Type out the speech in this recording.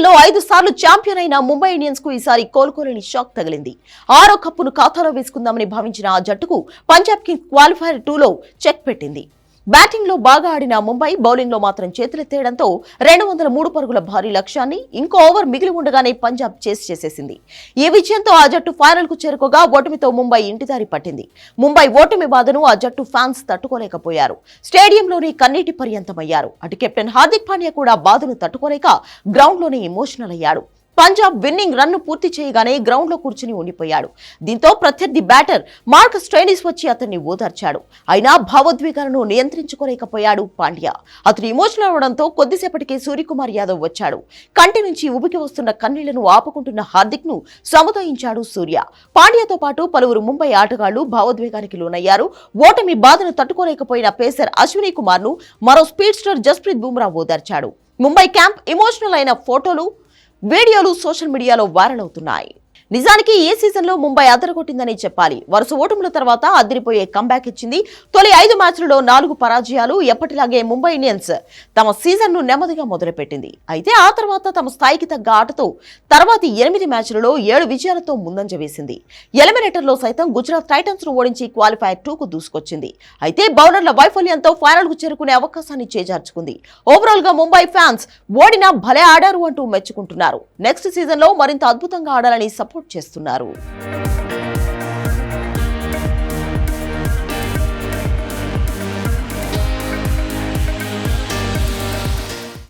ఐపీఎల్లో 5 సార్లు ఛాంపియన్ అయిన ముంబై ఇండియన్స్ కు ఈసారి కోలుకోలేని షాక్ తగిలింది. 6వ కప్పును ఖాతాలో వేసుకుందామని భావించిన ఆ జట్టుకు పంజాబ్ కింగ్స్ క్వాలిఫైర్ 2లో చెక్ పెట్టింది. బ్యాటింగ్ లో బాగా ఆడిన ముంబై బౌలింగ్ లో మాత్రం చేతులెత్తేయడంతో 203 పరుగుల భారీ లక్ష్యాన్ని ఇంకో ఓవర్ మిగిలి ఉండగానే పంజాబ్ చేసేసింది. ఈ విజయంతో ఆ జట్టు ఫైనల్ కు చేరుకోగా ఓటమితో ముంబై ఇంటిదారి పట్టింది. ముంబై ఓటమి బాధను ఆ జట్టు ఫ్యాన్స్ తట్టుకోలేకపోయారు. స్టేడియంలోనే కన్నీటి పర్యంతమయ్యారు. అటు కెప్టెన్ హార్దిక్ పాండ్యా కూడా బాధను తట్టుకోలేక గ్రౌండ్ లోనే ఎమోషనల్ అయ్యాడు. పంజాబ్ విన్నింగ్ రన్ పూర్తి చేయగానే గ్రౌండ్ లో కూర్చుని ఉండిపోయాడు. దీంతో ప్రత్యర్థి బ్యాటర్ మార్కస్ స్టోయినిస్ వచ్చి అతన్ని ఓదార్చాడు. అయినా భావోద్వేగాలను నియంత్రించుకోలేకపోయాడు పాండ్యా. అతను ఎమోషనల్ అవడంతో కొద్దిసేపటికే సూర్యకుమార్ యాదవ్ వచ్చాడు. కంటి నుంచి ఉబికి వస్తున్న కన్నీళ్లను ఆపుకుంటున్న హార్దిక్ ను సముదాయించాడు సూర్య. పాండ్యాతో పాటు పలువురు ముంబై ఆటగాళ్లు భావోద్వేగానికి లోనయ్యారు. ఓటమి బాధను తట్టుకోలేకపోయిన పేసర్ అశ్విని కుమార్ ను మరో స్పీడ్ స్టార్ జస్ప్రీత్ బుమ్రా ఓదార్చాడు. ముంబై క్యాంప్ ఎమోషనల్ అయిన ఫోటోలు వీడియోలు సోషల్ మీడియాలో వైరల్ అవుతున్నాయి. నిజానికి ఈ సీజన్ లో ముంబై అదరగొట్టిందని చెప్పాలి. వరుస ఓటముల తర్వాత అదిరిపోయే కంబ్యాక్ ఇచ్చింది. తొలి 5 మ్యాచ్లలో 4 పరాజయాలు. ఎప్పటిలాగే ముంబై ఇండియన్స్ తమ సీజన్ ను నెమ్మదిగా మొదలుపెట్టింది. అయితే ఆ తర్వాత తమ స్థాయికి తగ్గ ఆటతో తర్వాతి 8 మ్యాచ్లలో 7 విజయాలతో ముందంజ వేసింది. ఎలిమినేటర్ లో సైతం గుజరాత్ టైటన్స్ ను ఓడించి క్వాలిఫైర్ 2 కు దూసుకొచ్చింది. అయితే బౌలర్ల వైఫల్యంతో ఫైనల్ కు చేరుకునే అవకాశాన్ని చేజార్చుకుంది. ఓవరాల్ గా ముంబై ఫ్యాన్స్ ఓడినా భలే ఆడారు అంటూ మెచ్చుకుంటున్నారు. నెక్స్ట్ సీజన్ లో మరింత అద్భుతంగా ఆడాలని సపోర్ట్ చేస్తున్నారు.